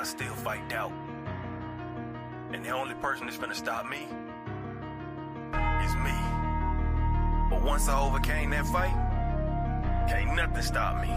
I still fight doubt. And the only person that's gonna stop me is me. But once I overcame that fight, can't nothing stop me.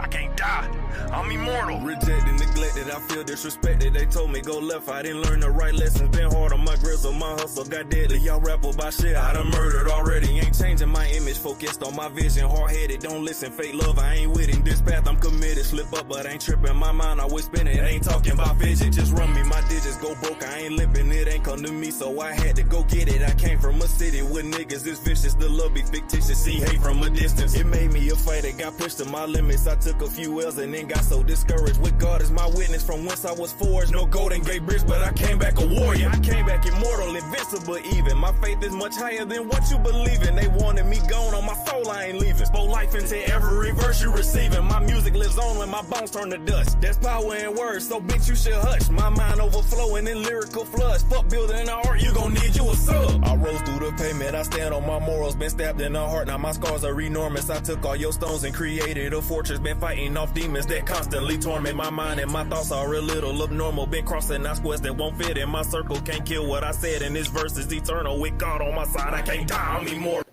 I can't die. I'm immortal. Rejected, neglected, I feel disrespected. They told me go left, I didn't learn the right lessons. Been hard on my grizzle, my hustle got deadly. Y'all rap about shit I done murdered already. Ain't changing my image, focused on my vision. Hard-headed, don't listen, fake love, I ain't with it. This path I'm committed, slip up but ain't tripping. My mind always spinning, ain't talking about vision. Just run me, my digits go broke, I ain't limping. It ain't come to me, so I had to go get it. I came from a city with niggas, it's vicious. The love be fictitious, see hate from a distance. It made me a fighter, got pushed to my limits. I took a few L's and then got so discouraged. With God as my witness, from whence I was forged. No Golden Gate Bridge, but I came back a warrior. I came back immortal, invincible even. My faith is much higher than what you believe in. They wanted me gone on my soul, I ain't leaving. Spoke life into every verse you receiving. My music lives on when my bones turn to dust. There's power in words, so bitch you should hush. My mind overflowing in lyrical floods. Fuck building an art, you gon' need you a sub. I rose through the pavement, I stand on my morals. Been stabbed in the heart, now my scars are enormous. I took all your stones and created a fortress. Been fighting off demons that constantly torment my mind, and my thoughts are a little abnormal. Been crossing out squares that won't fit in my circle. Can't kill what I said, and this verse is eternal. With God on my side, I can't die, I'm immortal.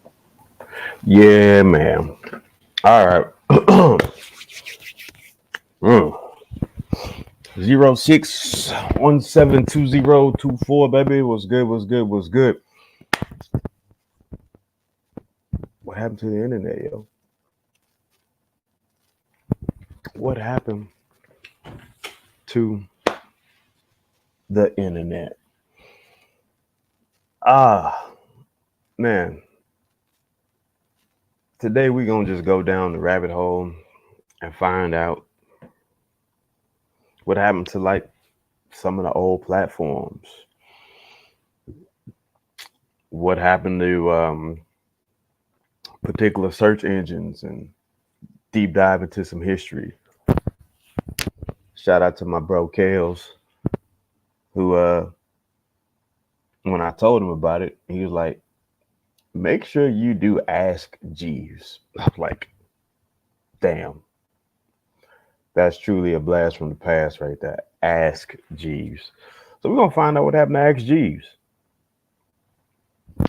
Yeah, man. All right. 06172024, baby. What's good? What's good? What's good? What happened to the internet, yo? What happened to the internet? Man. Today we're gonna just go down the rabbit hole and find out what happened to like some of the old platforms. What happened to particular search engines, and deep dive into some history. Shout out to my bro Kales, who when I told him about it, he was like, make sure you do Ask Jeeves. I was like, damn. That's truly a blast from the past right there. Ask Jeeves. So we're going to find out what happened to Ask Jeeves.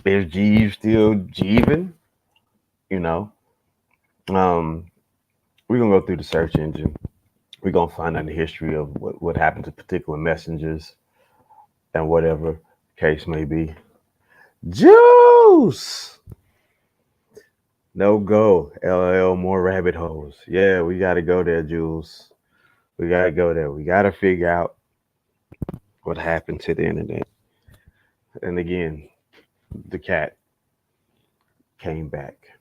Is Jeeves still Jeeving? You know? We're going to go through the search engine. We're going to find out the history of what happened to particular messengers and whatever the case may be. Juice! No go. LL, more rabbit holes. Yeah, we got to go there, Jules. We got to go there. We got to figure out what happened to the internet. And again, the cat came back.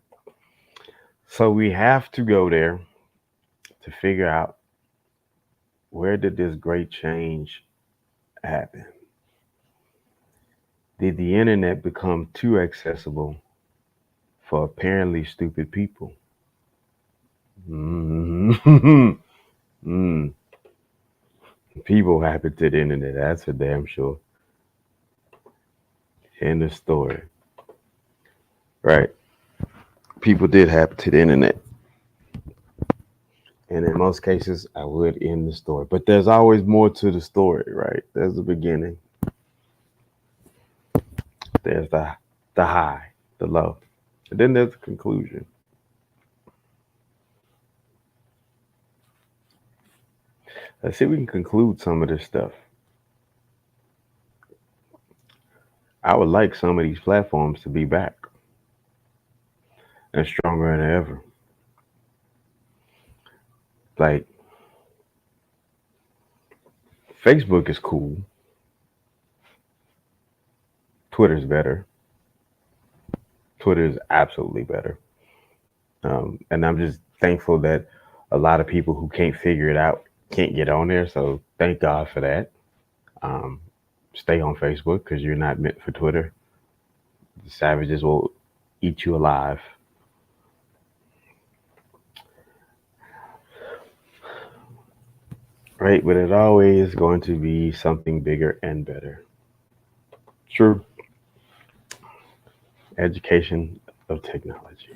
So we have to go there to figure out, where did this great change happen? Did the internet become too accessible for apparently stupid people? People happen to the internet, that's for damn sure. End of story. Right. People did happen to the internet. And in most cases, I would end the story. But there's always more to the story, right? There's the beginning. There's the high, the low. And then there's the conclusion. Let's see if we can conclude some of this stuff. I would like some of these platforms to be back and stronger than ever. Like, Facebook is cool. Twitter's better. Twitter is absolutely better. And I'm just thankful that a lot of people who can't figure it out can't get on there. So thank God for that. Stay on Facebook, because you're not meant for Twitter. The savages will eat you alive. Right, but it's always going to be something bigger and better. True. Education of technology.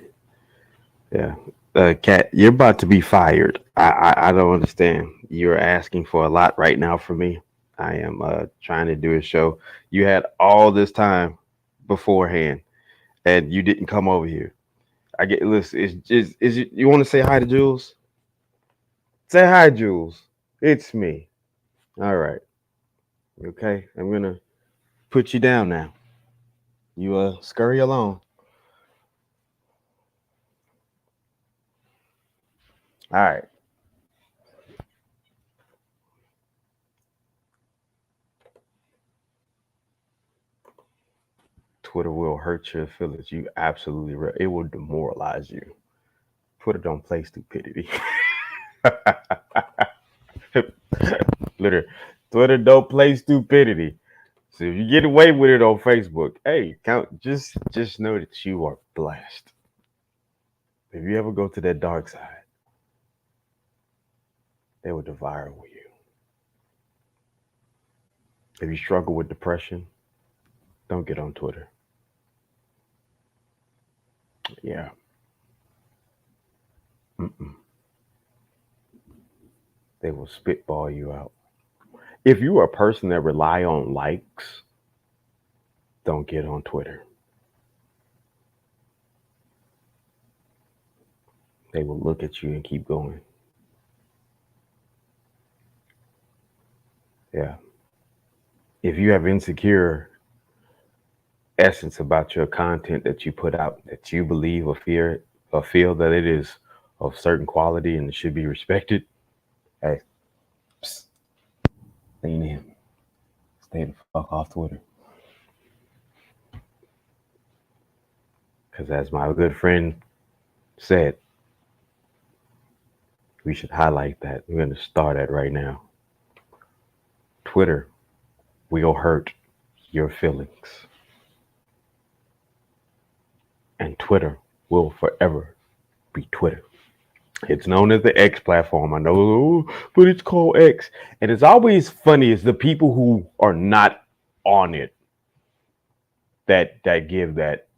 Yeah. Kat, you're about to be fired. I don't understand. you're asking for a lot right now from me. I am trying to do a show. You had all this time beforehand, and you didn't come over here. I get listen. It's just is you want to say hi to Jules? Say hi, Jules. It's me. All right. Okay. I'm gonna put you down now. You scurry along. All right. Twitter will hurt your feelings. You absolutely right. It will demoralize you. Twitter don't play stupidity. Literally, Twitter don't play stupidity. So if you get away with it on Facebook, hey, count just know that you are blessed. If you ever go to that dark side, they will devour you. If you struggle with depression, don't get on Twitter. Yeah. Mm-mm. They will spitball you out. If you are a person that rely on likes, don't get on Twitter. They will look at you and keep going. Yeah. If you have insecure essence about your content that you put out, that you believe or feel that it is of certain quality and it should be respected, hey, psst, lean in. Stay the fuck off Twitter. Because as my good friend said, we should highlight that. We're going to start at right now. Twitter will hurt your feelings. And Twitter will forever be Twitter. It's known as the X platform. I know, but it's called X. And it's always funny is the people who are not on it that give that.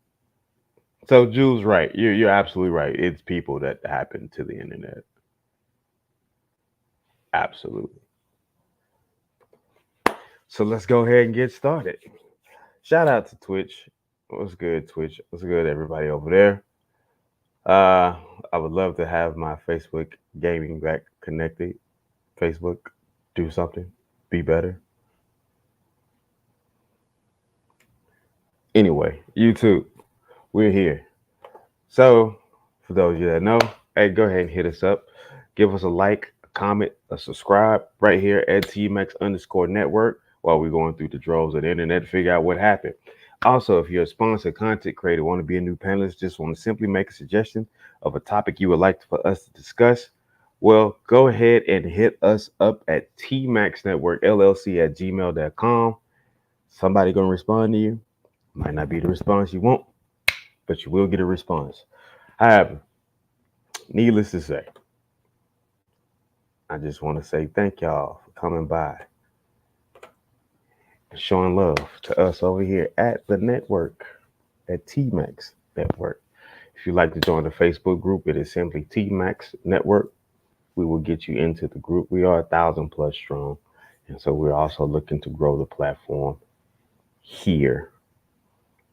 So Jules, right. You're absolutely right. It's people that happen to the internet. Absolutely. So let's go ahead and get started. Shout out to Twitch. What's good, Twitch? What's good, everybody over there? I would love to have my Facebook gaming back connected. Facebook, do something, be better. Anyway, YouTube, we're here. So, for those of you that know, hey, go ahead and hit us up. Give us a like, a comment, a subscribe right here at TMAX_network while we're going through the droves of the internet to figure out what happened. Also, if you're a sponsored content creator, want to be a new panelist, just want to simply make a suggestion of a topic you would like for us to discuss, well, go ahead and hit us up at tmaxnetworkllc@gmail.com. Somebody going to respond to you. Might not be the response you want, but you will get a response. However, needless to say, I just want to say thank y'all for coming by and showing love to us over here at the network, at TMAX Network. If you'd like to join the Facebook group, it is simply TMAX Network. We will get you into the group. We are 1,000+ strong. And so we're also looking to grow the platform here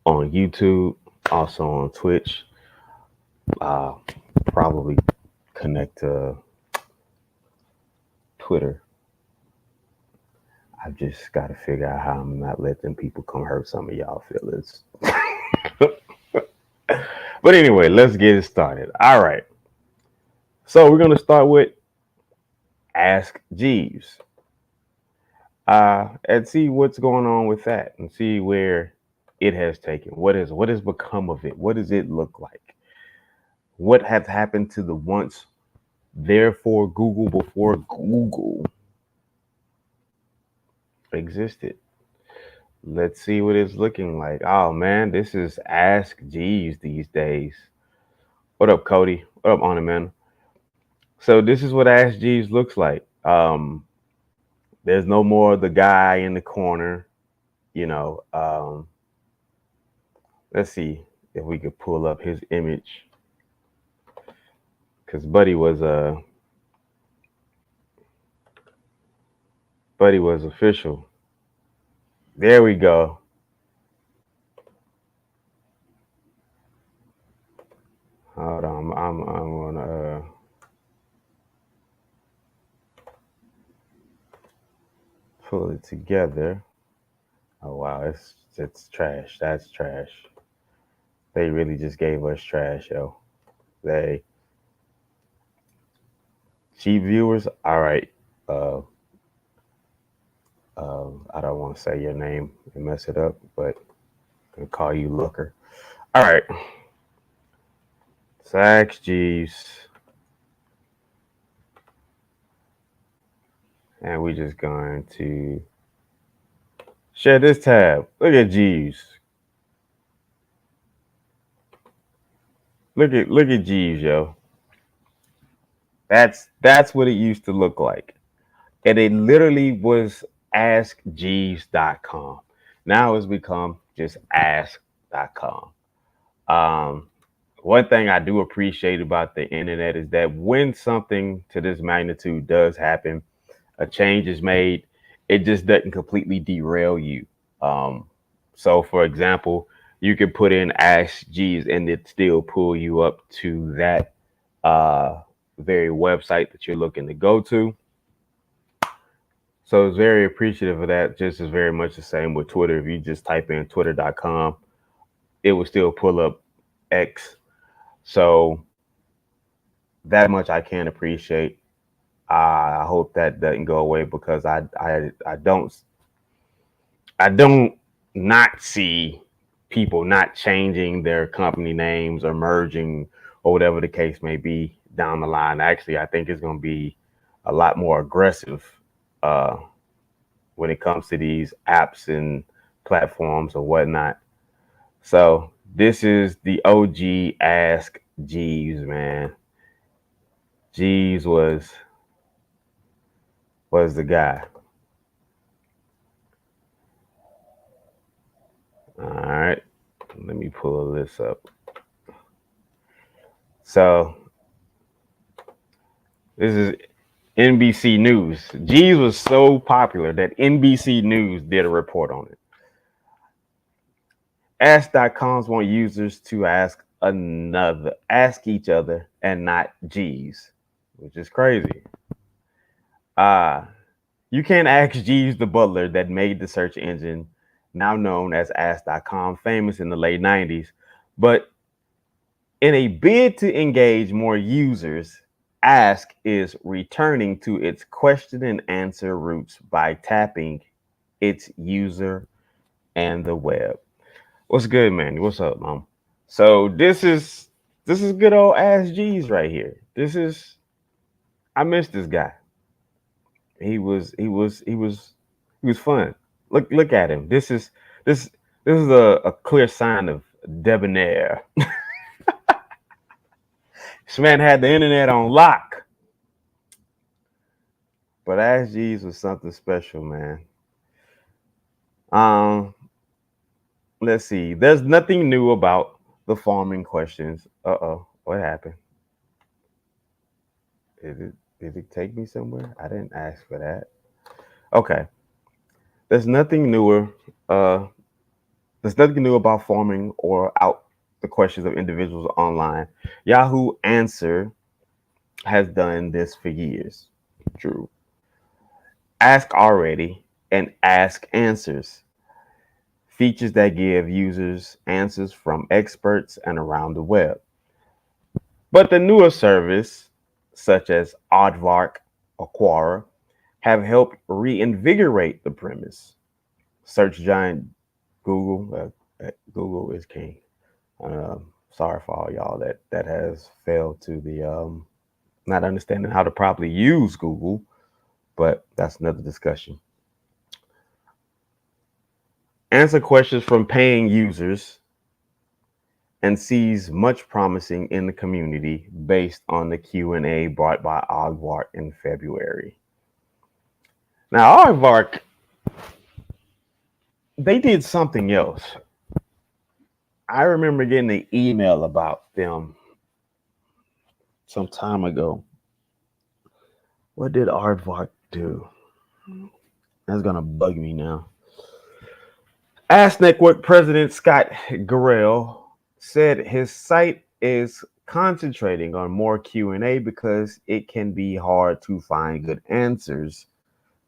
on YouTube, also on Twitch. Probably connect to Twitter. I've just got to figure out how I'm not letting people come hurt some of y'all feelings. But anyway, let's get it started. All right. So we're going to start with Ask Jeeves. And see what's going on with that and see where it has taken. What has become of it? What does it look like? What has happened to the once therefore Google before Google existed? Let's see what it's looking like. Oh man, this is Ask Jeeves these days. What up, Cody? What up, Honor Man? So this is what Ask Jeeves looks like. There's no more the guy in the corner, you know. Let's see if we could pull up his image, because Buddy was Buddy was official. There we go. Hold on. I'm gonna pull it together. Oh wow, it's trash. That's trash. They really just gave us trash, yo. They cheap viewers. All right. Uh, I don't want to say your name and mess it up, but I'll call you Looker. All right. Sax Jeeves. And we just going to share this tab. Look at Jeeves. Look at Jeeves, yo. That's what it used to look like. And it literally was askjeeves.com. Now it's become just ask.com. One thing I do appreciate about the internet is that when something to this magnitude does happen, a change is made, it just doesn't completely derail you. So, for example, you could put in Ask Jeeves and it still pull you up to that very website that you're looking to go to. So it's very appreciative of that. Just as very much the same with Twitter. If you just type in twitter.com, it will still pull up X. So that much I can appreciate. I hope that doesn't go away because I don't not see people not changing their company names or merging or whatever the case may be down the line. Actually, I think it's going to be a lot more aggressive when it comes to these apps and platforms or whatnot. So this is the OG Ask Jeeves, man. Jeeves was the guy. All right, let me pull this up. So this is NBC News. Jeeves was so popular that NBC News did a report on it. Ask.coms want users to ask each other and not Jeeves, which is crazy. You can't ask Jeeves the butler that made the search engine, now known as Ask.com, famous in the late 90s. But in a bid to engage more users, Ask is returning to its question and answer roots by tapping its user and the web. What's good, man? What's up, Mom? So this is good old Ask Jeeves right here. I miss this guy. He was fun. Look at him. This is a clear sign of debonair. This man had the internet on lock. But Ask Jeeves was something special, man. Let's see. There's nothing new about the farming questions. What happened? Did it take me somewhere? I didn't ask for that. Okay. There's nothing newer. There's nothing new about farming or out the questions of individuals online. Yahoo Answer has done this for years. True. Ask Already and Ask Answers. Features that give users answers from experts and around the web. But the newer service, such as Aardvark or Quora, have helped reinvigorate the premise. Search giant Google is king. Sorry for all y'all that has failed to the not understanding how to properly use Google, but that's another discussion. Answer questions from paying users and sees much promising in the community based on the Q&A brought by Aardvark in February. Now, Aardvark, they did something else. I remember getting an email about them some time ago. What did Aardvark do? That's gonna bug me now. Ask Network President Scott Garrell said his site is concentrating on more Q&A because it can be hard to find good answers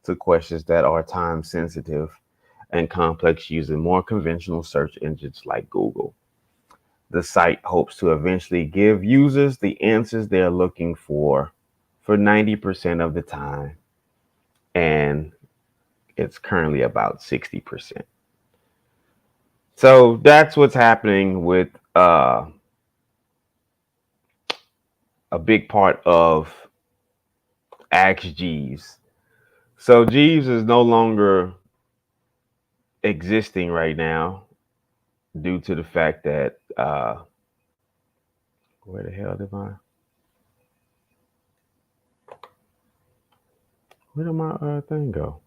to questions that are time sensitive and complex using more conventional search engines like Google. The site hopes to eventually give users the answers they're looking for 90% of the time, and it's currently about 60%. So that's what's happening with a big part of Ask Jeeves. So Jeeves is no longer existing right now due to the fact that where the hell did my where did my thing go?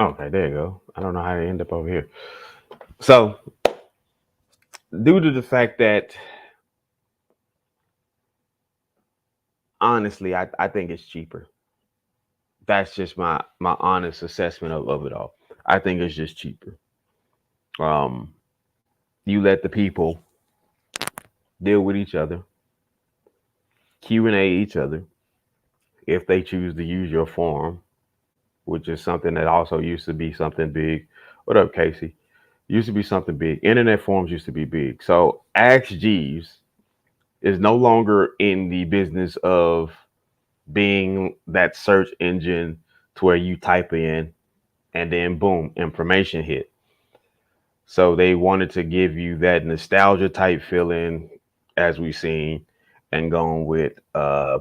Okay, there you go. I don't know how to end up over here. So due to the fact that honestly, I think it's cheaper. That's just my honest assessment of it all. I think it's just cheaper. You let the people deal with each other, Q&A each other, if they choose to use your forum, which is something that also used to be something big. What up, Casey? Used to be something big. Internet forums used to be big. So Ask Jeeves is no longer in the business of being that search engine to where you type in and then boom, information hit. So they wanted to give you that nostalgia type feeling, as we've seen, and going with let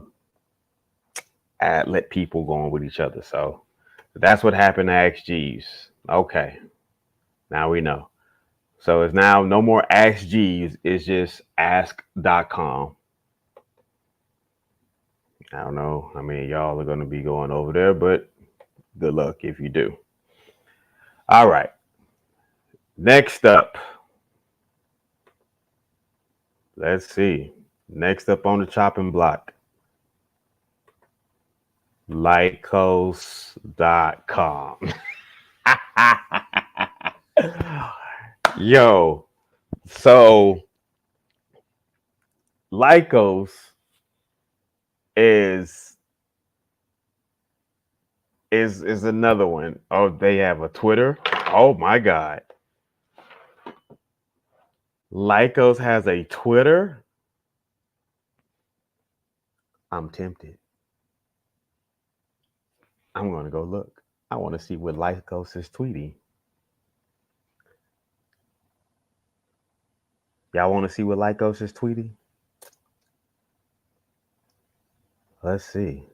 people go on with each other. So that's what happened to Ask Jeeves. Okay, now we know. So it's now no more Ask Jeeves. It's just ask.com. I don't know how many of y'all are going to be going over there, but good luck if you do. All right. Next up. Let's see. Next up on the chopping block. Lycos.com. Yo, so Lycos is another one. Oh, they have a Twitter. Oh my God. Lycos has a Twitter. I'm tempted. I'm going to go look. I want to see what Lycos is tweeting. Y'all want to see what Lycos is tweeting? Let's see.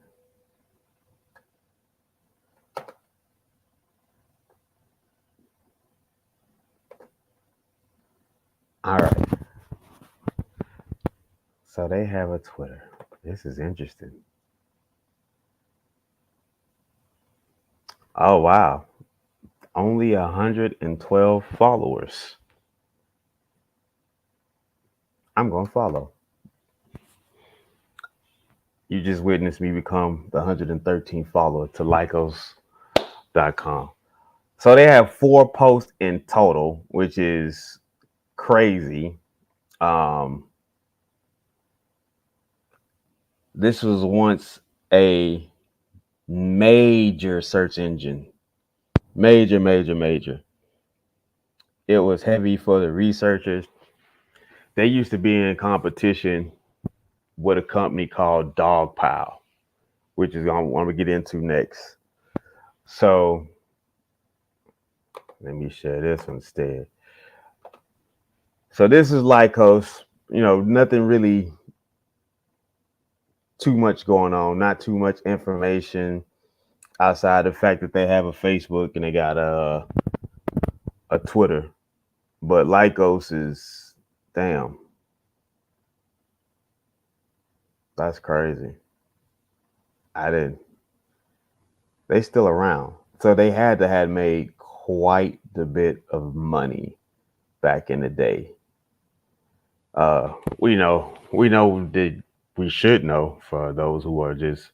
All right. So they have a Twitter. This is interesting. Oh, wow. Only 112 followers. I'm going to follow. You just witnessed me become the 113th follower to Lycos.com. So they have 4 posts in total, which is crazy. This was once a major search engine. Major. It was heavy for the researchers. They used to be in competition with a company called Dogpile, which is what I'm going to get into next. So let me share this instead. So this is Lycos. You know, nothing really too much going on, not too much information outside the fact that they have a Facebook and they got a Twitter. But Lycos is, damn, that's crazy. They still around. So they had to have made quite the bit of money back in the day. We know that we should know, for those who are just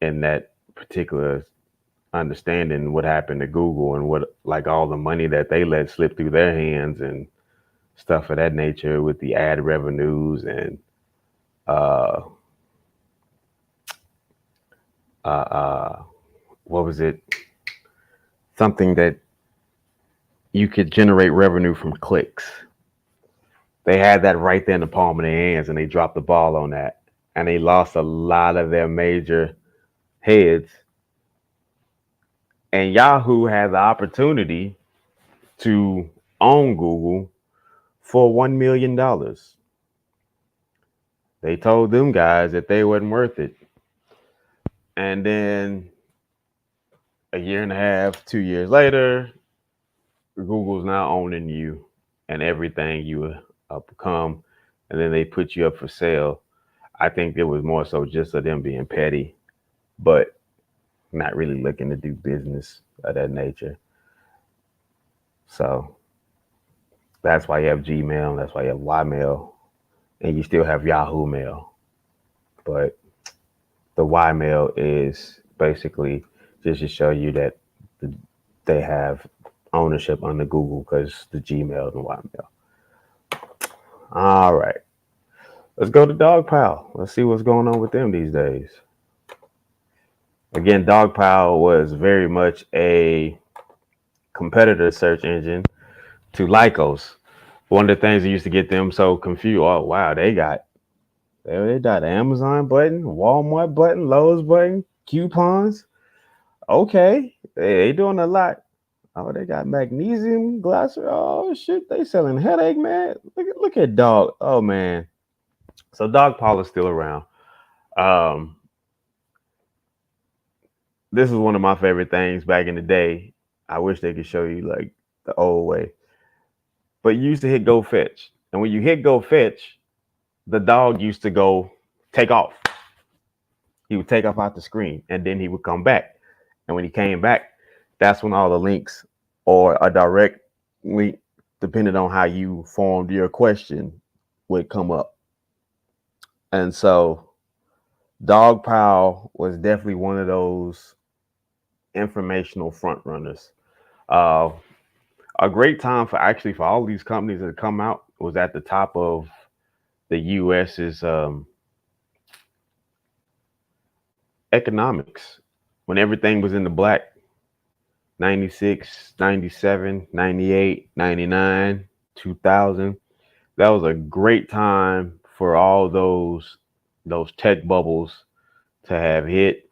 in that particular understanding what happened to Google and what like all the money that they let slip through their hands and stuff of that nature with the ad revenues and uh what was it? Something that you could generate revenue from clicks. They had that right there in the palm of their hands and they dropped the ball on that. And they lost a lot of their major heads. And Yahoo had the opportunity to own Google for $1 million. They told them guys that they wasn't worth it. And then a year and a half, 2 years later, Google's now owning you and everything you become. And then they put you up for sale. I think it was more so just of them being petty, but not really looking to do business of that nature. So that's why you have Gmail, that's why you have Ymail, and you still have Yahoo Mail. But the Ymail is basically just to show you that they have ownership under Google because the Gmail and Ymail. All right. Let's go to Dogpile. Let's see what's going on with them these days. Again, Dogpile was very much a competitor search engine to Lycos. One of the things that used to get them so confused. Oh, wow, they got the Amazon button, Walmart button, Lowe's button, coupons. Okay, they doing a lot. Oh, they got magnesium glycerol. Oh shit, they selling headache, man. Look at Dog. Oh man. So Dogpile is still around. This is one of my favorite things back in the day. I wish they could show you like the old way. But you used to hit go fetch. And when you hit go fetch, the dog used to go take off. He would take off out the screen and then he would come back. And when he came back, that's when all the links or a direct link, depending on how you formed your question, would come up. And so Dogpile was definitely one of those informational front runners. A great time for all these companies that come out was at the top of the US's economics when everything was in the black. 96, 97, 98, 99, 2000. That was a great time for all those tech bubbles to have hit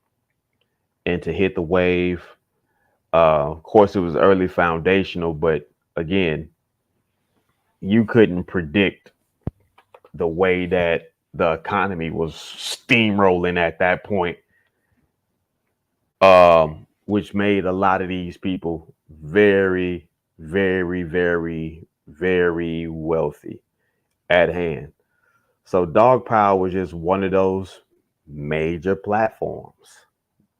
and to hit the wave. Of course, it was early foundational, but again, you couldn't predict the way that the economy was steamrolling at that point, which made a lot of these people very, very, very, very wealthy at hand. So Dogpile was just one of those major platforms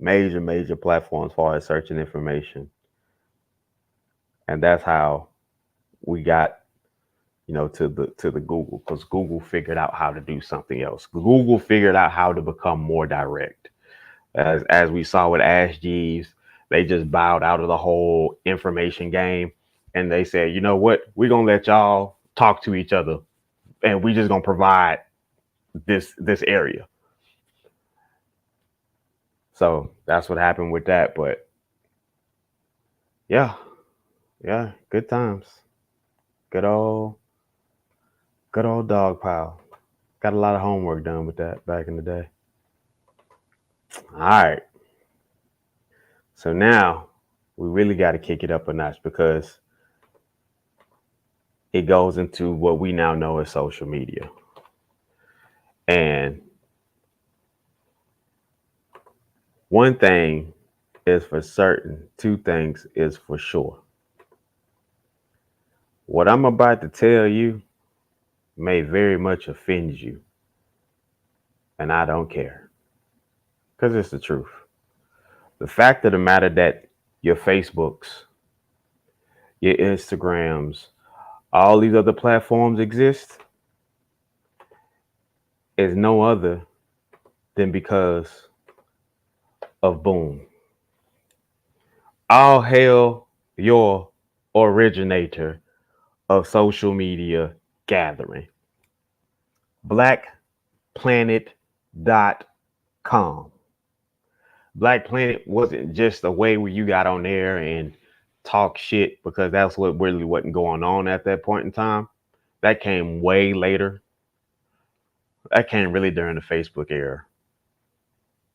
as far as searching information. And that's how we got, to the Google, because Google figured out how to do something else. Google figured out how to become more direct. As we saw with Ask Jeeves, they just bowed out of the whole information game. And they said, you know what? We're going to let y'all talk to each other. And we just going to provide this area. So that's what happened with that. But yeah, good times. Good old Dogpile. Got a lot of homework done with that back in the day. All right. So now we really got to kick it up a notch because it goes into what we now know as social media. And one thing is for certain, two things is for sure. What I'm about to tell you may very much offend you. And I don't care. Because it's the truth. The fact of the matter that your Facebooks, your Instagrams, all these other platforms exist is no other than because of Boom. All hail your originator of social media gathering. BlackPlanet.com. Black Planet wasn't just a way where you got on there and talk shit, because that's what really wasn't going on at that point in time. That came way later. That came really during the Facebook era.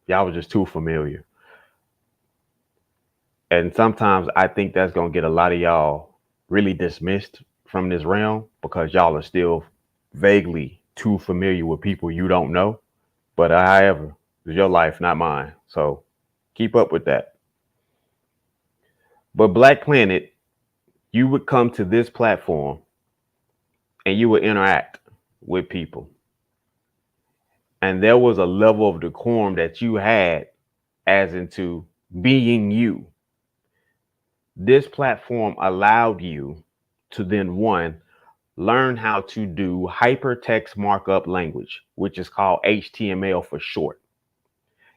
Y'all was just too familiar. And sometimes I think that's going to get a lot of y'all really dismissed from this realm, because y'all are still vaguely too familiar with people you don't know. But however, it's your life, not mine. So keep up with that. But Black Planet, you would come to this platform and you would interact with people. And there was a level of decorum that you had as into being you. This platform allowed you to then, one, learn how to do hypertext markup language, which is called HTML for short.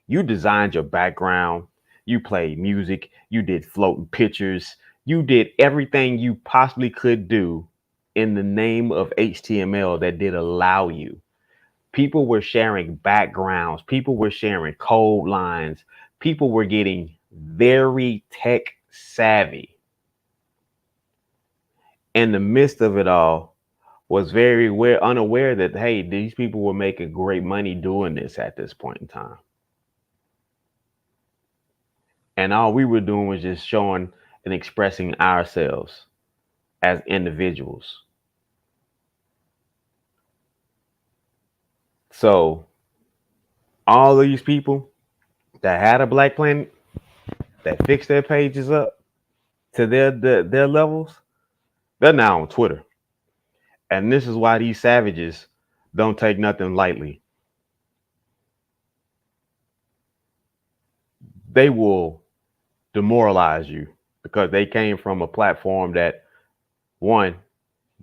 You designed your background, you played music, you did floating pictures, you did everything you possibly could do in the name of HTML that did allow you. People were sharing backgrounds, people were sharing code lines, people were getting very tech savvy. In the midst of it all, was very unaware that, hey, these people were making great money doing this at this point in time. And all we were doing was just showing and expressing ourselves as individuals. So all these people that had a Black Planet, that fixed their pages up to their levels, they're now on Twitter. And this is why these savages don't take nothing lightly. They will demoralize you because they came from a platform that, one,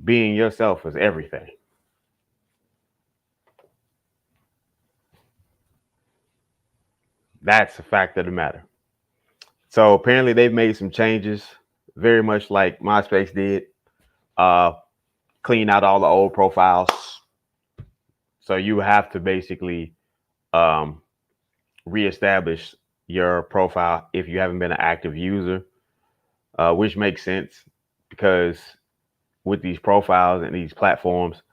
being yourself is everything. That's a fact of the matter. So apparently they've made some changes, very much like MySpace did. Clean out all the old profiles. So you have to basically reestablish your profile if you haven't been an active user, which makes sense because with these profiles and these platforms,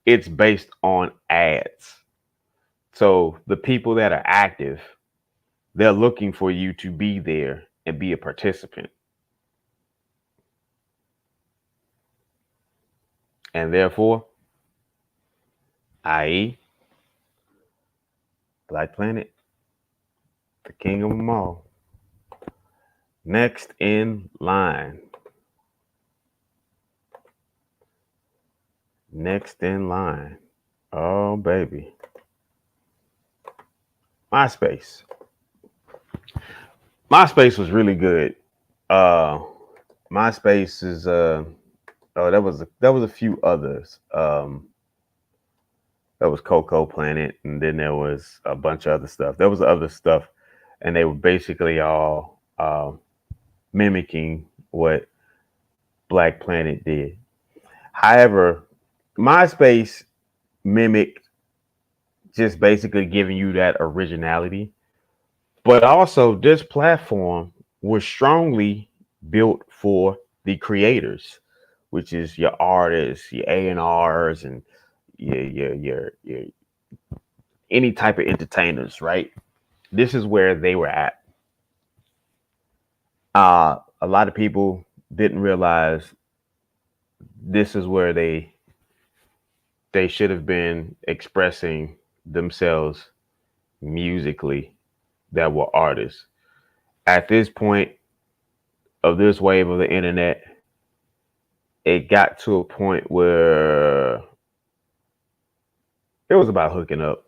it's based on ads. So the people that are active, they're looking for you to be there and be a participant. And therefore, i.e., Black Planet, the king of them all. Next in line. Next in line. Oh, baby. MySpace. MySpace was really good. MySpace is there was a few others. There was Cocoa Planet, and then there was a bunch of other stuff. There was other stuff, and they were basically all mimicking what Black Planet did. However, MySpace mimicked just basically giving you that originality, but also this platform was strongly built for the creators, which is your artists, your A&Rs, and your any type of entertainers, right? This is where they were at. A lot of people didn't realize this is where they should have been expressing themselves musically, that were artists. At this point of this wave of the internet, it got to a point where it was about hooking up.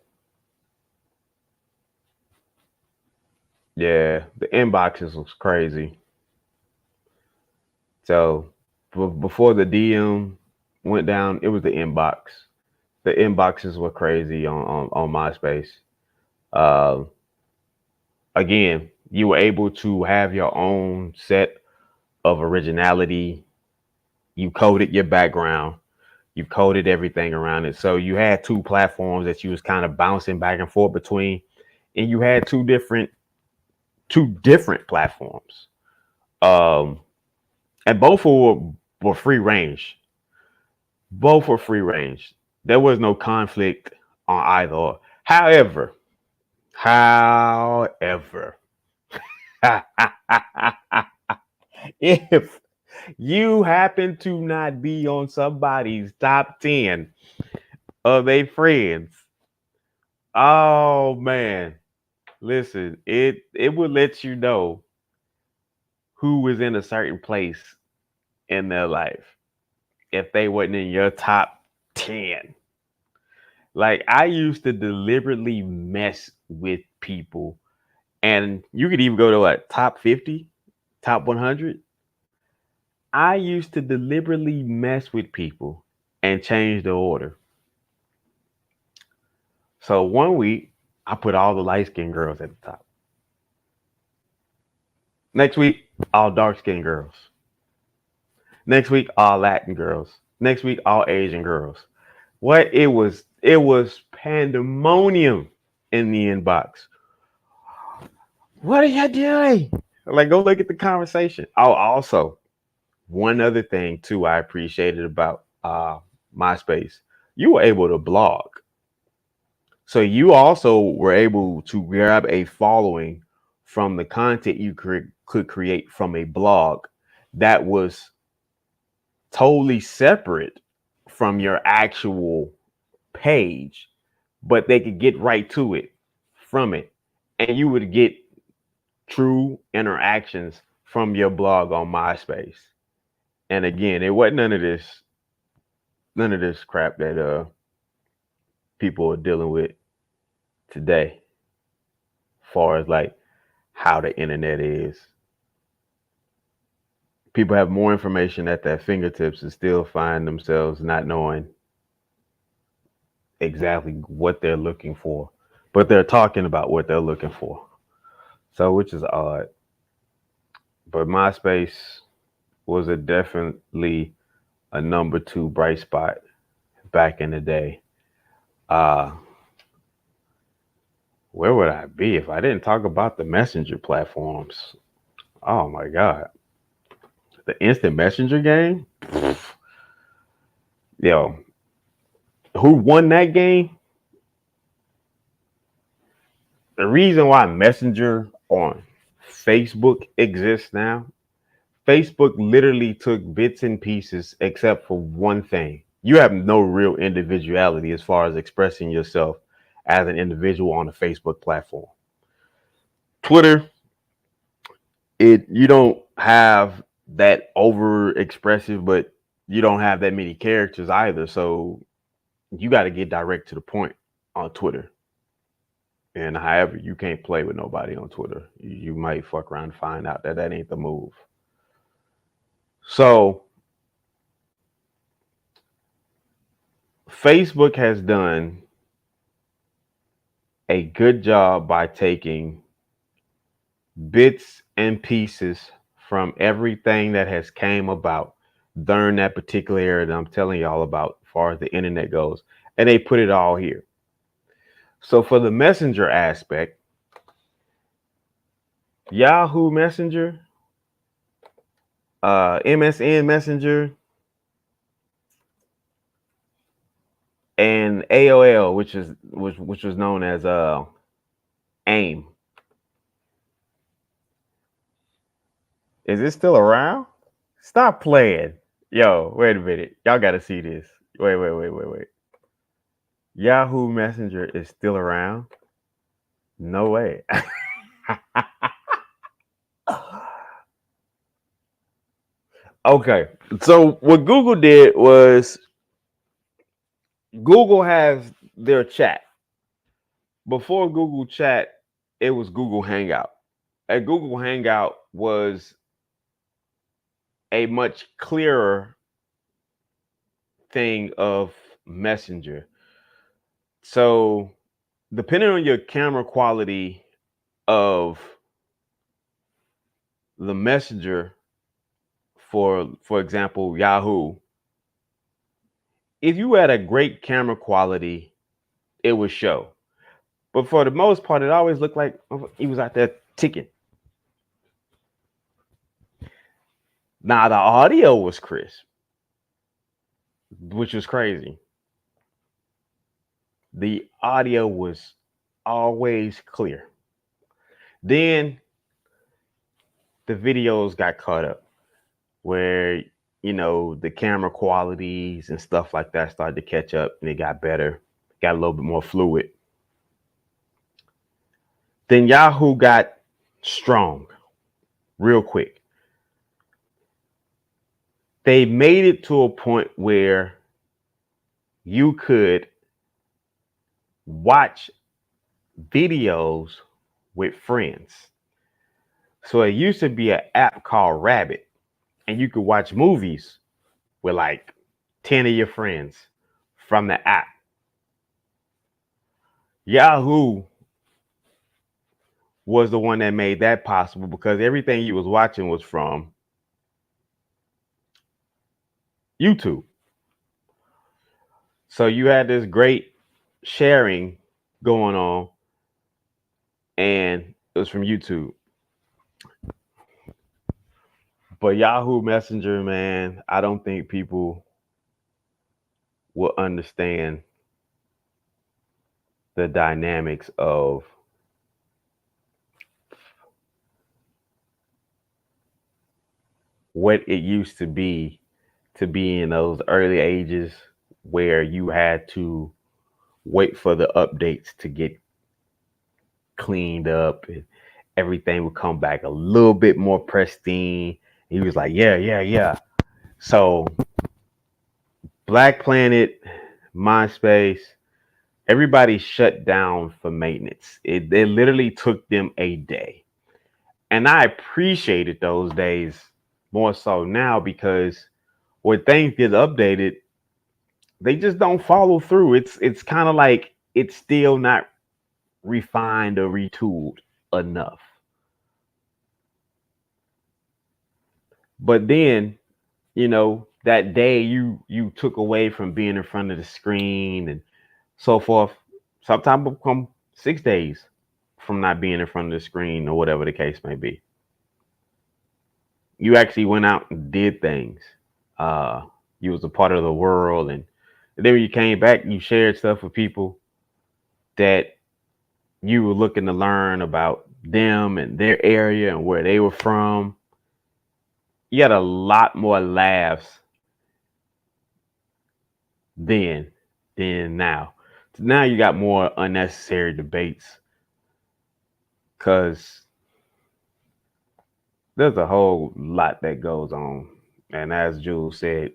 Yeah, the inboxes was crazy. So before the DM went down, it was the inbox. The inboxes were crazy on MySpace. Again, You were able to have your own set of originality. You coded your background. You coded everything around it. So you had two platforms that you was kind of bouncing back and forth between, and you had two different platforms. Um, and both were free range. Both were free range. There was no conflict on either. However, however, if you happen to not be on somebody's top 10 of their friends, oh man, listen, it will let you know who was in a certain place in their life if they wasn't in your top 10. Like I used to deliberately mess with people, and you could even go to what, top 50, top 100. I used to deliberately mess with people and change the order. So one week, I put all the light skinned girls at the top. Next week, all dark skinned girls. Next week, all Latin girls. Next week, all Asian girls. What it was pandemonium in the inbox. What are you doing? Like, go look at the conversation. Oh, also, one other thing too I appreciated about MySpace, you were able to blog. So you also were able to grab a following from the content you could create from a blog that was totally separate from your actual page, but they could get right to it from it. And you would get true interactions from your blog on MySpace. And again, it wasn't none of this crap that people are dealing with today, as far as like how the internet is. People have more information at their fingertips and still find themselves not knowing exactly what they're looking for, but they're talking about what they're looking for. So, which is odd. But MySpace was a definitely a number two bright spot back in the day. Uh, where would I be if I didn't talk about the messenger platforms? Oh my God. The instant messenger game? Yo, who won that game? The reason why Messenger on Facebook exists now, Facebook literally took bits and pieces except for one thing. You have no real individuality as far as expressing yourself as an individual on a Facebook platform. Twitter, you don't have that over expressive, but you don't have that many characters either. So you got to get direct to the point on Twitter. And however, you can't play with nobody on Twitter. You might fuck around and find out that ain't the move. So Facebook has done a good job by taking bits and pieces from everything that has came about during that particular era that I'm telling y'all about as far as the internet goes, and they put it all here. So for the messenger aspect, Yahoo Messenger, MSN Messenger, and AOL, which was known as AIM. Is it still around? Stop playing. Yo, wait a minute. Y'all got to see this. Wait. Yahoo Messenger is still around? No way. Okay. So what Google did was Google has their chat. Before Google Chat, it was Google Hangout. And Google Hangout was a much clearer thing of Messenger. So depending on your camera quality of the Messenger, for example, Yahoo, if you had a great camera quality, it would show. But for the most part, it always looked like he was out there ticking. Now the audio was crisp, which was crazy. The audio was always clear. Then the videos got caught up where, you know, the camera qualities and stuff like that started to catch up and it got better, got a little bit more fluid. Then Yahoo got strong real quick. They made it to a point where you could watch videos with friends. So it used to be an app called Rabbit, and you could watch movies with like 10 of your friends from the app. Yahoo was the one that made that possible because everything you was watching was from YouTube. So you had this great sharing going on, and it was from YouTube. But Yahoo Messenger, man, I don't think people will understand the dynamics of what it used to be in those early ages where you had to wait for the updates to get cleaned up and everything would come back a little bit more pristine. He was like, yeah. So Black Planet, MySpace, everybody shut down for maintenance. It literally took them a day. And I appreciated those days more so now because when things get updated, they just don't follow through. It's kind of like it's still not refined or retooled enough. But then, you know, that day you took away from being in front of the screen and so forth, sometimes become 6 days from not being in front of the screen or whatever the case may be. You actually went out and did things. You was a part of the world, and then when you came back, you shared stuff with people that you were looking to learn about them and their area and where they were from. You had a lot more laughs then than now. Now you got more unnecessary debates because there's a whole lot that goes on. And as Jules said,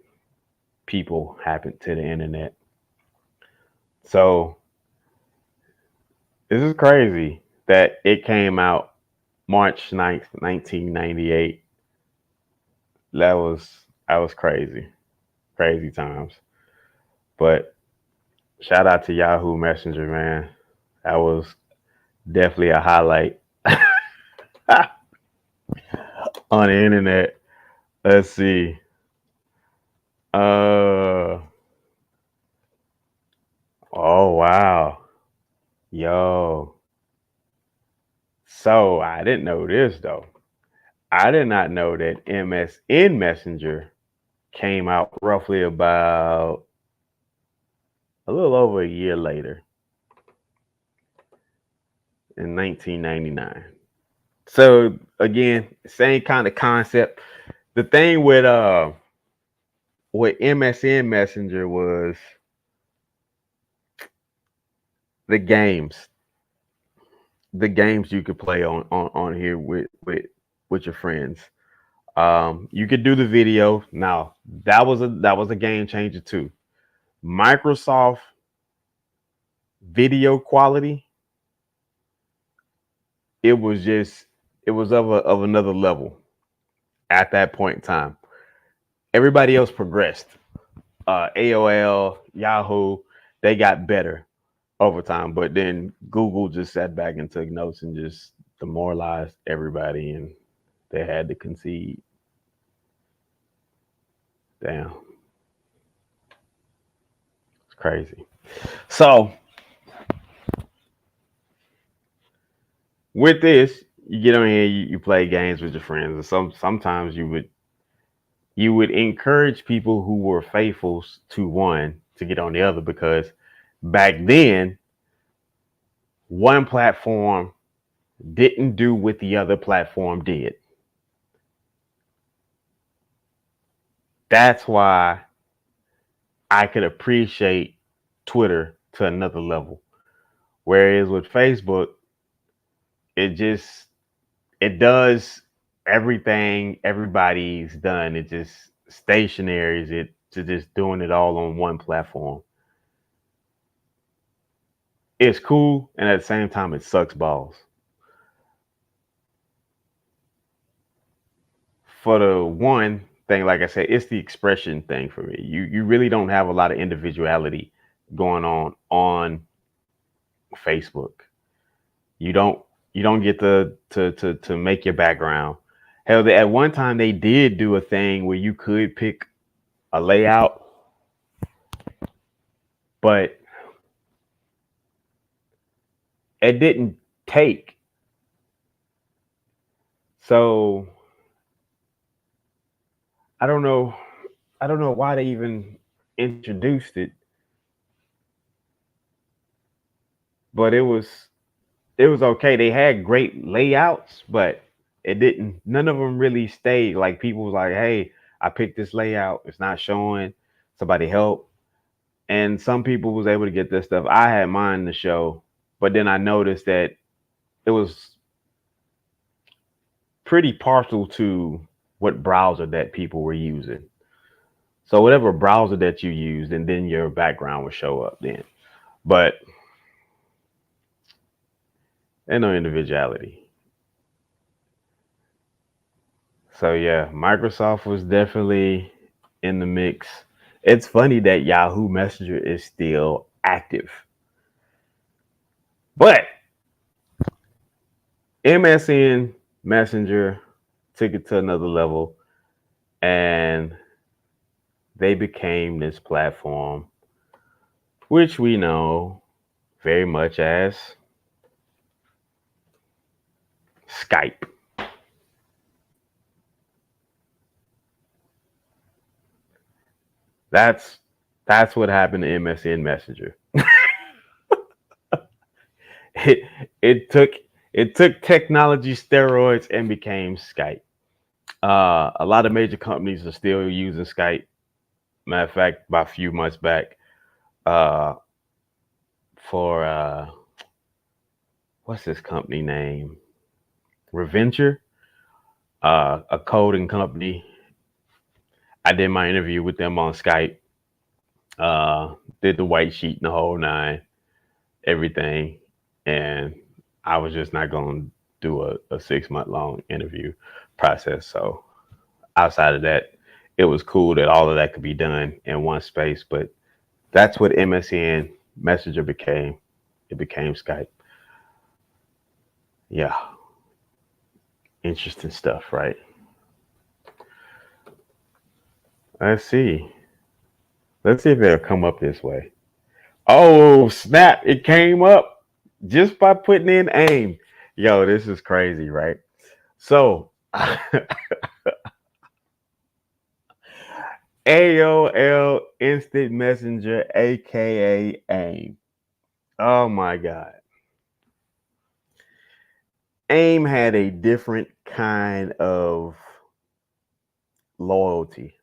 people happen to the internet. So this is crazy that it came out March 9th, 1998. That was crazy. Crazy times. But shout out to Yahoo Messenger, man. That was definitely a highlight on the internet. Let's see. Oh wow. Yo. So I didn't know this though. I did not know that MSN Messenger came out roughly about a little over a year later in 1999. So again, same kind of concept. The thing with MSN Messenger was the games you could play on here with your friends. You could do the video. Now that was a game changer too. Microsoft video quality, it was of another level at that point in time. Everybody else progressed. AOL, Yahoo, they got better over time, but then Google just sat back and took notes and just demoralized everybody, and they had to concede. Damn. It's crazy. So with this, you get on here, you play games with your friends, and sometimes you would encourage people who were faithful to one to get on the other, because back then one platform didn't do what the other platform did. That's why I could appreciate Twitter to another level. Whereas with Facebook, it does everything everybody's done. It just stationaries it to just doing it all on one platform. It's cool, and at the same time, it sucks balls. For the one thing, like I said, it's the expression thing for me. You really don't have a lot of individuality going on Facebook. You don't get to make your background. Hell, at one time they did do a thing where you could pick a layout, but it didn't take. So I don't know why they even introduced it, but it was okay. They had great layouts, but it didn't. None of them really stayed. Like, people was like, "Hey, I picked this layout. It's not showing. Somebody help." And some people was able to get this stuff. I had mine to show, but then I noticed that it was pretty partial to what browser that people were using. So whatever browser that you used, and then your background would show up then. But there's no individuality. So yeah, Microsoft was definitely in the mix. It's funny that Yahoo Messenger is still active. But MSN Messenger took it to another level, and they became this platform, which we know very much as Skype. That's what happened to MSN Messenger. it took technology steroids and became Skype. A lot of major companies are still using Skype. Matter of fact, about a few months back, for what's this company name? Reventure, a coding company. I did my interview with them on Skype. Did the white sheet and the whole nine, everything, and I was just not going to do a 6-month long interview process. So outside of that, it was cool that all of that could be done in one space. But that's what MSN Messenger became. It became Skype. Yeah. Interesting stuff, right? Let's see if it'll come up this way. Oh, snap. It came up just by putting in AIM. Yo, this is crazy, right? So AOL Instant Messenger, aka AIM. Oh my God. AIM had a different kind of loyalty.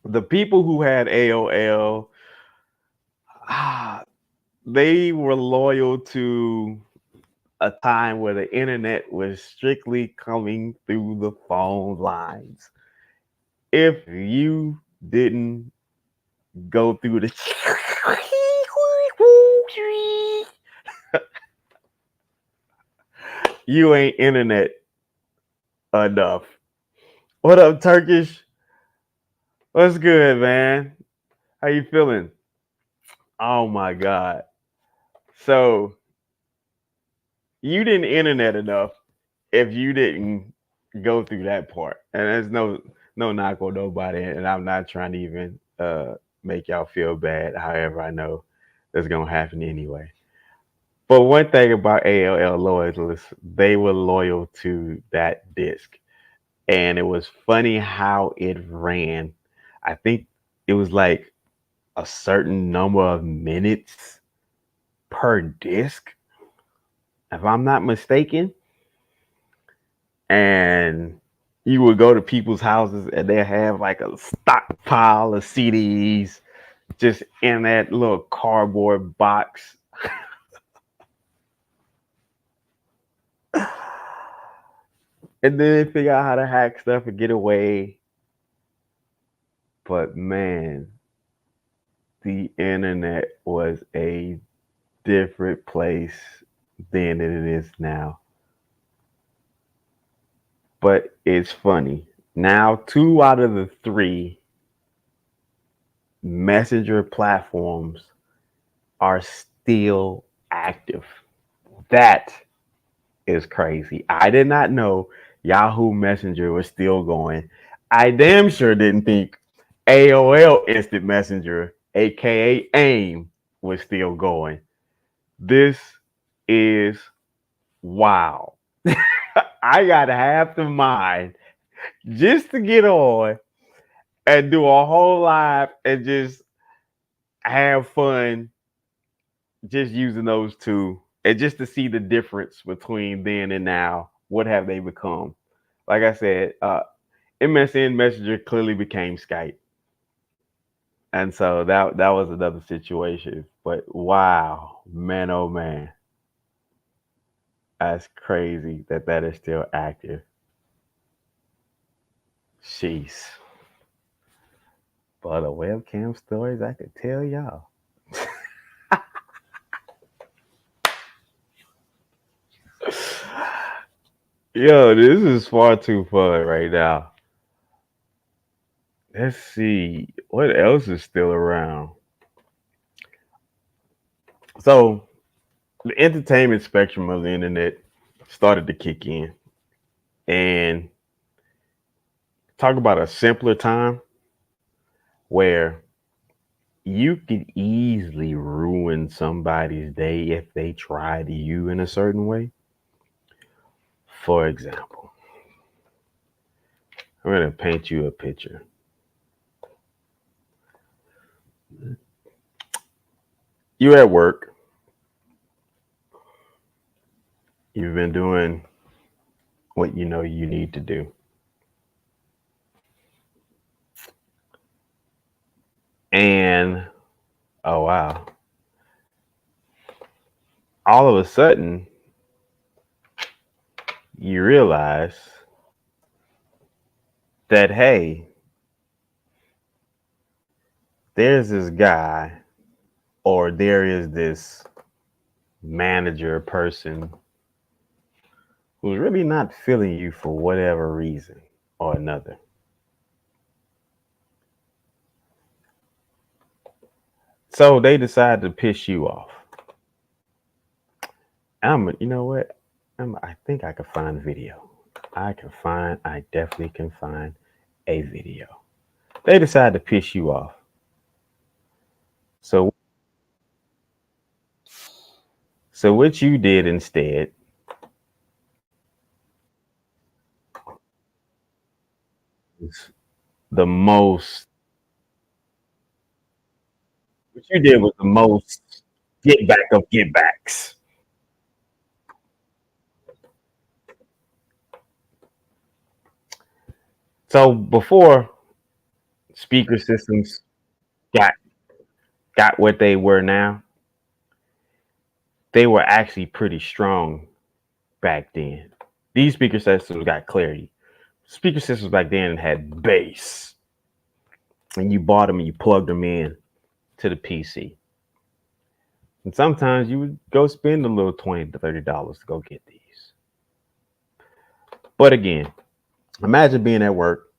The people who had AOL, they were loyal to a time where the internet was strictly coming through the phone lines. If you didn't go through the you ain't internet enough. What up, Turkish? What's good, man? How you feeling? Oh my God. So you didn't internet enough if you didn't go through that part. And there's no knock on nobody, and I'm not trying to even make y'all feel bad. However, I know that's gonna happen anyway. But one thing about ALL loyalists, they were loyal to that disc. And it was funny how it ran. I think it was like a certain number of minutes per disc, if I'm not mistaken. And you would go to people's houses and they have like a stockpile of CDs just in that little cardboard box. And then they figure out how to hack stuff and get away. But man, the internet was a different place then than it is now. But it's funny. Now, 2 out of the 3 messenger platforms are still active. That is crazy. I did not know Yahoo Messenger was still going. I damn sure didn't think AOL Instant Messenger, aka AIM, was still going. This is wow. I got half the mind just to get on and do a whole live and just have fun just using those two and just to see the difference between then and now. What have they become? Like I said, MSN Messenger clearly became Skype. And so that was another situation. But wow, man, oh man. That's crazy that is still active. Jeez. But the webcam stories I could tell y'all. Yo, this is far too fun right now. Let's see what else is still around. So the entertainment spectrum of the internet started to kick in, and talk about a simpler time where you could easily ruin somebody's day if they tried you in a certain way. For example, I'm going to paint you a picture. You're at work. You've been doing what you know you need to do. And, oh wow, all of a sudden, you realize that, hey, there's this guy or there is this manager person who's really not feeling you for whatever reason or another. So they decide to piss you off. You know what? I think I can find video. I definitely can find a video. They decide to piss you off. So what you did instead is the most, what you did was the most get back of get backs. So before speaker systems got what they were now, they were actually pretty strong back then. These speaker systems got clarity. Speaker systems back then had bass, and you bought them and you plugged them in to the PC. And sometimes you would go spend a little $20 to $30 to go get these. But again, imagine being at work,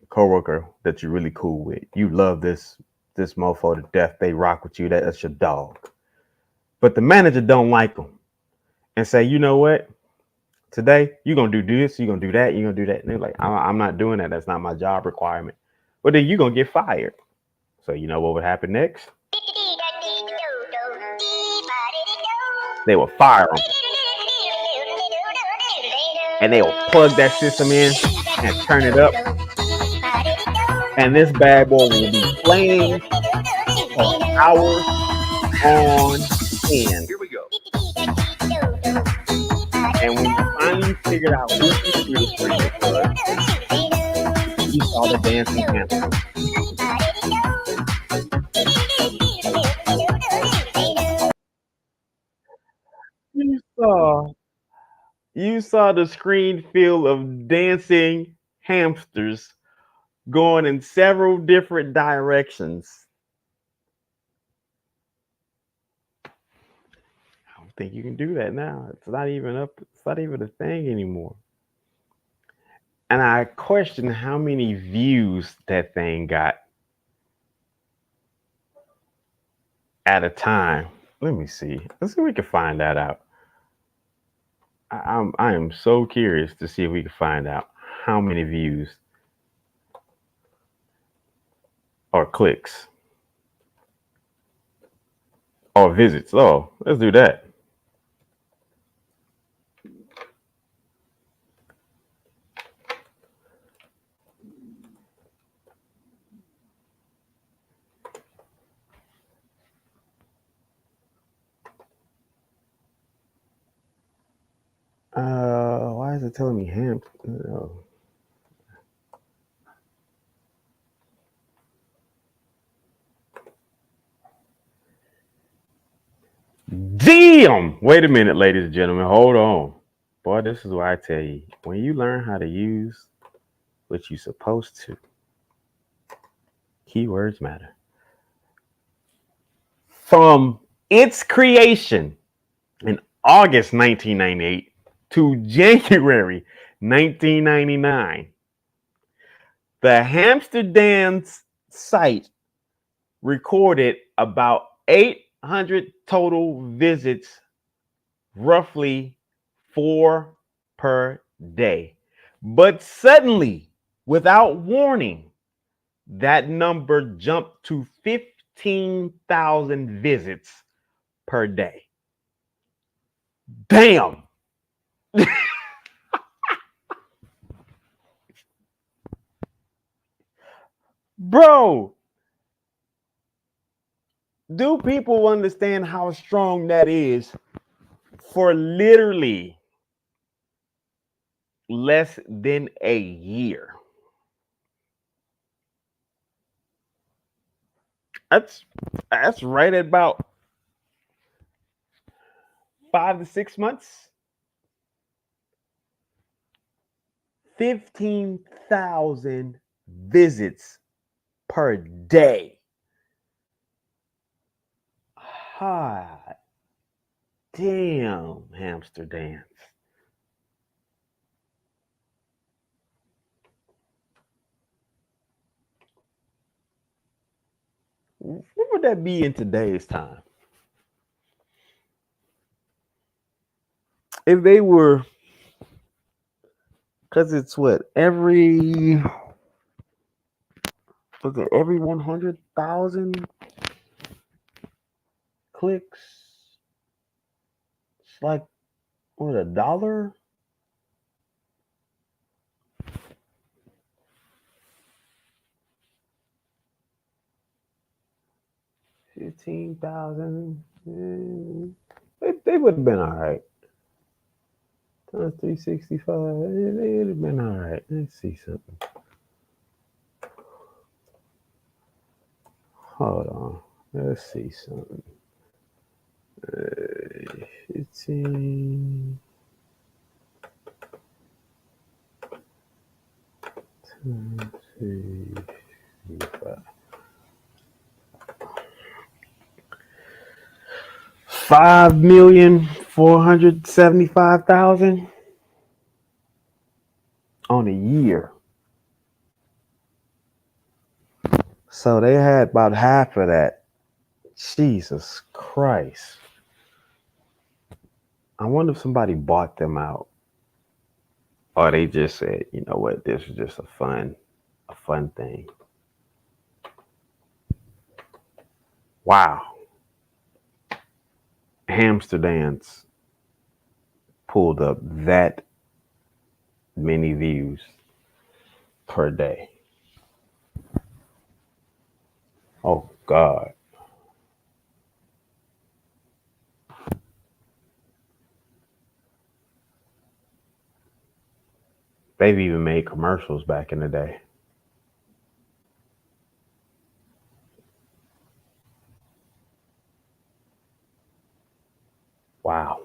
a coworker that you're really cool with. You love this mofo to death. They rock with you. That's your dog. But the manager don't like them. and say, you know what? Today, you're going to do this, you're going to do that, you're going to do that. And they're like, I'm not doing that. That's not my job requirement. But then you're going to get fired. So you know what would happen next? They will fire them. And they will plug that system in and turn it up. And this bad boy will be playing for hours on end. Here we go. And when you finally figured out who the schizophrenic was, you saw the dancing hamster. You saw the screen fill of dancing hamsters going in several different directions. I don't think you can do that now. It's not even up. It's not even a thing anymore. And I question how many views that thing got at a time. Let me see. Let's see if we can find that out. I am so curious to see if we can find out how many views or clicks or visits. Oh, let's do that. Why is it telling me ham? Oh. Damn! Wait a minute, ladies and gentlemen. Hold on. Boy, this is what I tell you. When you learn how to use what you're supposed to, keywords matter. From its creation in August 1998 to January 1999, the Hamster Dance site recorded about 800 total visits, roughly 4 per day. But suddenly, without warning, that number jumped to 15,000 visits per day. Damn. Bro, do people understand how strong that is for literally less than a year? That's right at about 5 to 6 months. 15,000 visits per day. Hot damn, Hamster Dance. What would that be in today's time? If they were, because it's what, every 100,000 clicks, it's like, what, $1? $15,000. They would have been all right. Times 365. They would have been all right. Let's see something. Hold on. Let's see something. 15 times 365. 5,475,000 on a year. So they had about half of that. Jesus Christ. I wonder if somebody bought them out, or they just said, you know what, this is just a fun thing. Wow. Hamsterdams pulled up that many views per day. Oh God. They've even made commercials back in the day. Wow.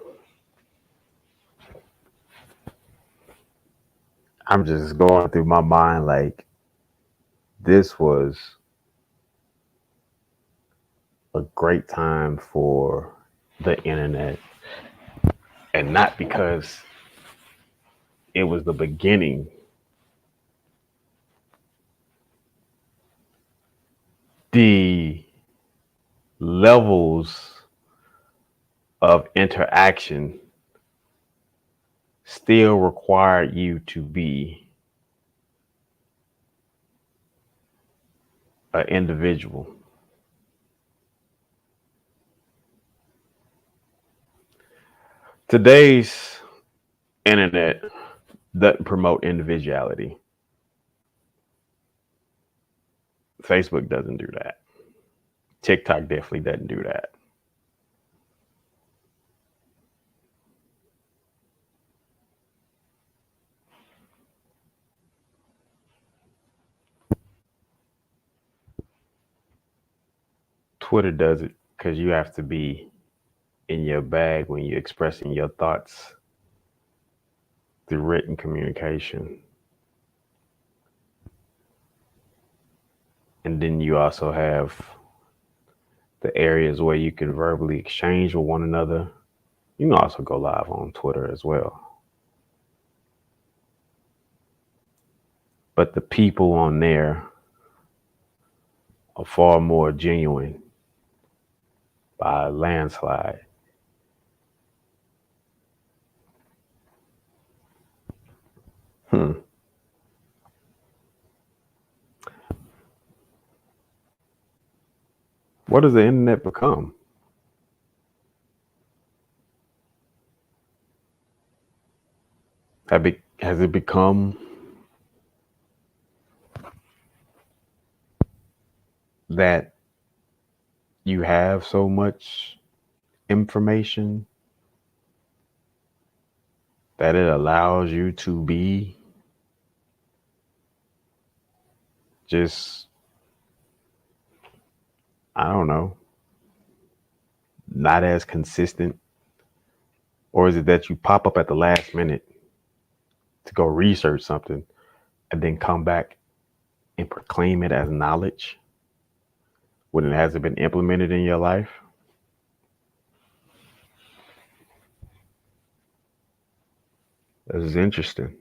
I'm just going through my mind like this was a great time for the internet, and not because it was the beginning. The levels of interaction still required you to be an individual. Today's internet doesn't promote individuality. Facebook doesn't do that. TikTok definitely doesn't do that. Twitter does it because you have to be in your bag when you're expressing your thoughts through written communication. And then you also have the areas where you can verbally exchange with one another. You can also go live on Twitter as well. But the people on there are far more genuine by a landslide. What does the internet become? Has it become that you have so much information that it allows you to be just, I don't know, not as consistent? Or is it that you pop up at the last minute to go research something and then come back and proclaim it as knowledge when it hasn't been implemented in your life? This is interesting.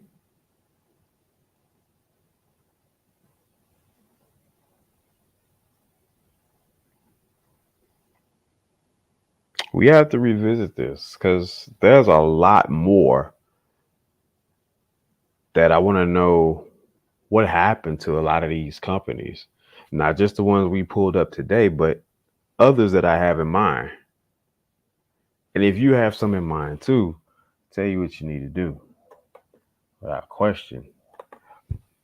We have to revisit this because there's a lot more that I want to know what happened to a lot of these companies. Not just the ones we pulled up today, but others that I have in mind. And if you have some in mind too, tell you what you need to do. Without question,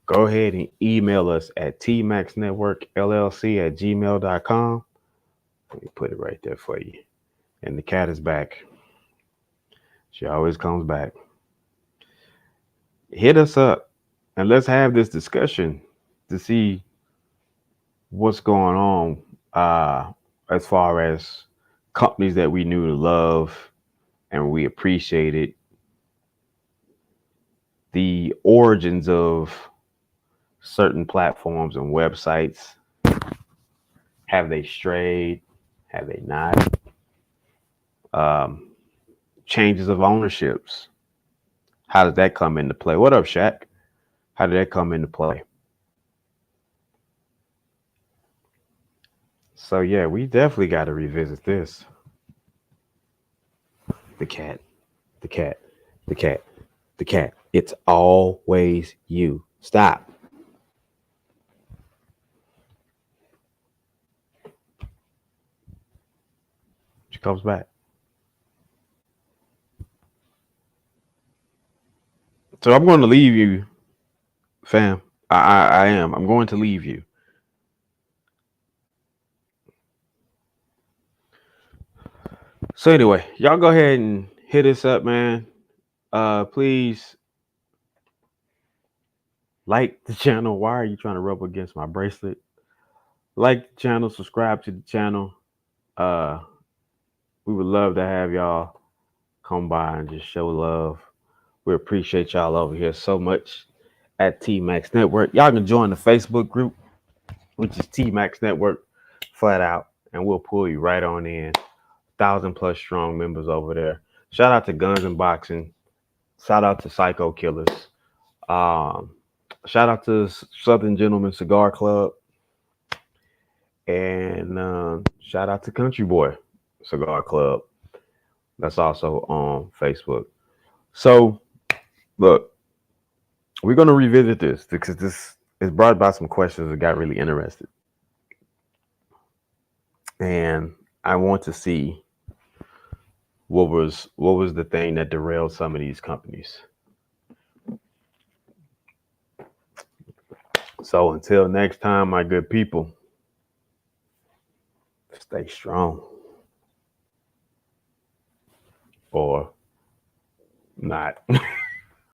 go ahead and email us at tmaxnetworkllc@gmail.com. Let me put it right there for you. And the cat is back. She always comes back. Hit us up and let's have this discussion to see what's going on as far as companies that we knew to love and we appreciated, the origins of certain platforms and websites. Have they strayed? Have they not? Changes of ownerships. How does that come into play? What up, Shaq? How did that come into play? So yeah, we definitely got to revisit this. The cat. the cat, the cat, the cat. It's always you. Stop. She comes back. So I'm going to leave you, fam. I am. I'm going to leave you. So anyway, y'all go ahead and hit us up, man. Please like the channel. Why are you trying to rub against my bracelet? Like the channel, subscribe to the channel. We would love to have y'all come by and just show love. We appreciate y'all over here so much at T-Max Network. Y'all can join the Facebook group, which is T-Max Network, flat out, and we'll pull you right on in. 1,000+ strong members over there. Shout out to Guns and Boxing. Shout out to Psycho Killers. Shout out to Southern Gentleman Cigar Club. And shout out to Country Boy Cigar Club. That's also on Facebook. So, look, we're going to revisit this because this is brought about some questions that got really interested. And I want to see what was the thing that derailed some of these companies. So until next time, my good people, stay strong. Or not.